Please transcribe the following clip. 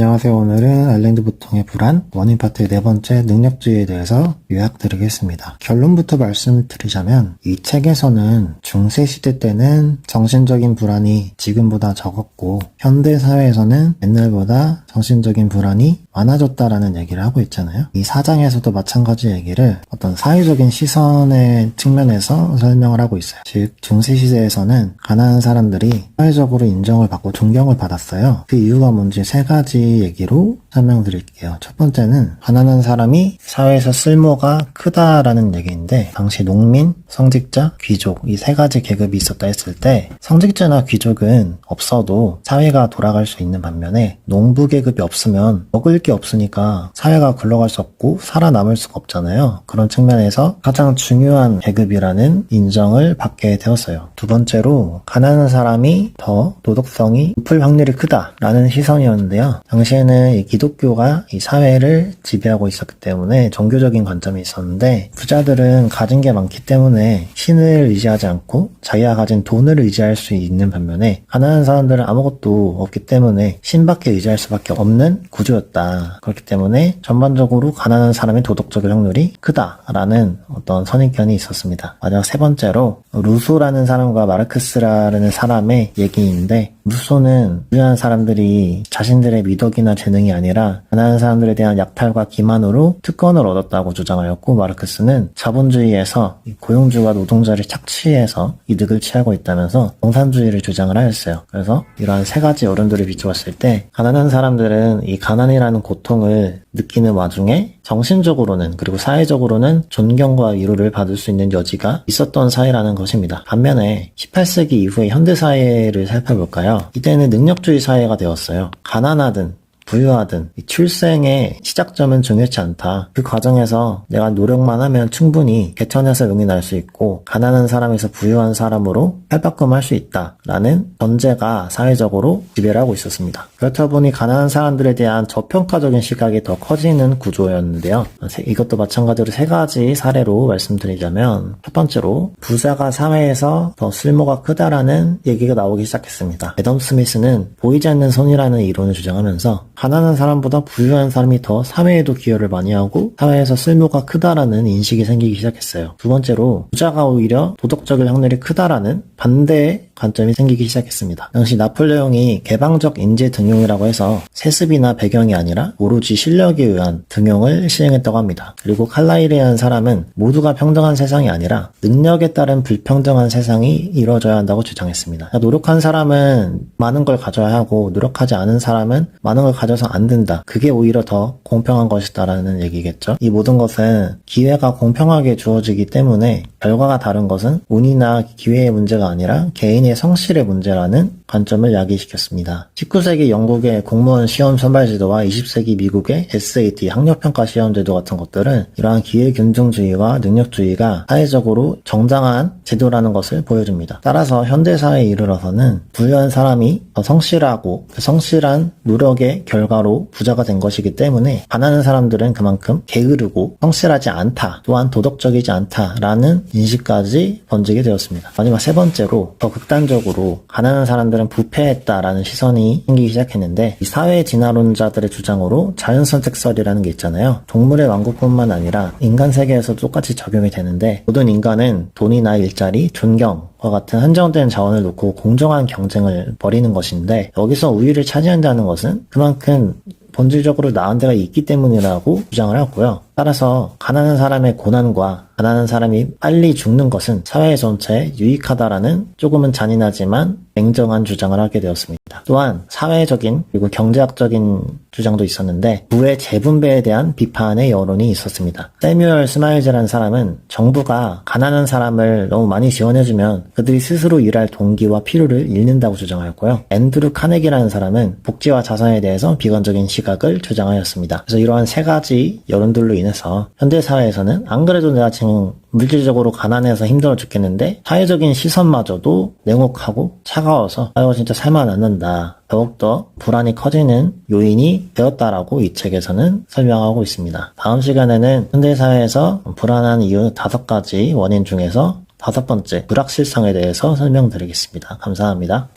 안녕하세요. 오늘은 아일랜드 보통의 불안 원인 파트의 네 번째 능력주의에 대해서 요약드리겠습니다. 결론부터 말씀을 드리자면 이 책에서는 중세 시대 때는 정신적인 불안이 지금보다 적었고 현대 사회에서는 옛날보다 정신적인 불안이 많아졌다라는 얘기를 하고 있잖아요. 이 4장에서도 마찬가지 얘기를 어떤 사회적인 시선의 측면에서 설명을 하고 있어요. 즉 중세 시대에서는 가난한 사람들이 사회적으로 인정을 받고 존경을 받았어요. 그 이유가 뭔지 세 가지 얘기로 설명드릴게요. 첫 번째는 가난한 사람이 사회에서 쓸모가 크다라는 얘기인데, 당시 농민, 성직자, 귀족 이 세 가지 계급이 있었다 했을 때 성직자나 귀족은 없어도 사회가 돌아갈 수 있는 반면에 농부 계급이 없으면 먹을 게 없으니까 사회가 굴러갈 수 없고 살아남을 수가 없잖아요. 그런 측면에서 가장 중요한 계급이라는 인정을 받게 되었어요. 두 번째로 가난한 사람이 더 도덕성이 높을 확률이 크다라는 시선이었는데요. 당시에는 이 기독교가 이 사회를 지배하고 있었기 때문에 종교적인 관점이 있었는데, 부자들은 가진 게 많기 때문에 신을 의지하지 않고 자기가 가진 돈을 의지할 수 있는 반면에 가난한 사람들은 아무것도 없기 때문에 신밖에 의지할 수밖에 없는 구조였다. 그렇기 때문에 전반적으로 가난한 사람의 도덕적인 확률이 크다라는 어떤 선입견이 있었습니다. 마지막 세 번째로 루소라는 사람과 마르크스라는 사람의 얘기인데, 루소는 부유한 사람들이 자신들의 미덕이나 재능이 아니라 가난한 사람들에 대한 약탈과 기만으로 특권을 얻었다고 주장하였고, 마르크스는 자본주의에서 고용주가 노동자를 착취해서 이득을 취하고 있다면서 공산주의를 주장을 하였어요. 그래서 이러한 세 가지 어른들을 비춰봤을 때 가난한 사람들은 이 가난이라는 고통을 느끼는 와중에 정신적으로는 그리고 사회적으로는 존경과 위로를 받을 수 있는 여지가 있었던 사회라는 것입니다. 반면에 18세기 이후의 현대사회를 살펴볼까요? 이때는 능력주의 사회가 되었어요. 가난하든 부유하든 출생의 시작점은 중요치 않다. 그 과정에서 내가 노력만 하면 충분히 개천에서 용이 날 수 있고 가난한 사람에서 부유한 사람으로 탈바꿈할 수 있다라는 전제가 사회적으로 지배를 하고 있었습니다. 그렇다 보니 가난한 사람들에 대한 저평가적인 시각이 더 커지는 구조였는데요. 이것도 마찬가지로 세 가지 사례로 말씀드리자면, 첫 번째로 부자가 사회에서 더 쓸모가 크다라는 얘기가 나오기 시작했습니다. 애덤 스미스는 보이지 않는 손이라는 이론을 주장하면서 가난한 사람보다 부유한 사람이 더 사회에도 기여를 많이 하고 사회에서 쓸모가 크다라는 인식이 생기기 시작했어요. 두 번째로 부자가 오히려 도덕적인 확률이 크다라는 반대의 관점이 생기기 시작했습니다. 당시 나폴레옹이 개방적 인재 등용이라고 해서 세습이나 배경이 아니라 오로지 실력에 의한 등용을 시행했다고 합니다. 그리고 칼라일이라는 사람은 모두가 평등한 세상이 아니라 능력에 따른 불평등한 세상이 이루어져야 한다고 주장했습니다. 노력한 사람은 많은 걸 가져야 하고 노력하지 않은 사람은 많은 걸 가져서 안 된다. 그게 오히려 더 공평한 것이다라는 얘기겠죠. 이 모든 것은 기회가 공평하게 주어지기 때문에 결과가 다른 것은 운이나 기회의 문제가 아니라 개인의 성실의 문제라는 관점을 야기시켰습니다. 19세기 영국의 공무원 시험 선발제도와 20세기 미국의 SAT 학력평가 시험제도 같은 것들은 이러한 기회균등주의와 능력주의가 사회적으로 정당한 제도라는 것을 보여줍니다. 따라서 현대사회에 이르러서는 부유한 사람이 더 성실하고 그 성실한 노력의 결과로 부자가 된 것이기 때문에 가난한 사람들은 그만큼 게으르고 성실하지 않다, 또한 도덕적이지 않다라는 인식까지 번지게 되었습니다. 마지막 세 번째로 더 극단적으로 가난한 사람들은 부패했다라는 시선이 생기기 시작했는데, 이 사회 진화론자들의 주장으로 자연선택설이라는 게 있잖아요. 동물의 왕국뿐만 아니라 인간 세계에서도 똑같이 적용이 되는데, 모든 인간은 돈이나 일자리, 존경 과 같은 한정된 자원을 놓고 공정한 경쟁을 벌이는 것인데, 여기서 우위를 차지한다는 것은 그만큼 본질적으로 나은 데가 있기 때문이라고 주장을 하고요. 따라서 가난한 사람의 고난과 가난한 사람이 빨리 죽는 것은 사회 전체에 유익하다라는 조금은 잔인하지만 냉정한 주장을 하게 되었습니다. 또한 사회적인 그리고 경제학적인 주장도 있었는데, 부의 재분배에 대한 비판의 여론이 있었습니다. 세뮤얼 스마일즈라는 사람은 정부가 가난한 사람을 너무 많이 지원해주면 그들이 스스로 일할 동기와 필요를 잃는다고 주장하였고요. 앤드루 카네기라는 사람은 복지와 자선에 대해서 비관적인 시각을 주장하였습니다. 그래서 이러한 세 가지 여론들로 인해서 현대사회에서는 안 그래도 내가 지금 물질적으로 가난해서 힘들어 죽겠는데 사회적인 시선마저도 냉혹하고 차가워서 이거 진짜 살만 안 난다, 더욱더 불안이 커지는 요인이 되었다라고 이 책에서는 설명하고 있습니다. 다음 시간에는 현대사회에서 불안한 이유 5가지 원인 중에서 5번째, 불확실성에 대해서 설명드리겠습니다. 감사합니다.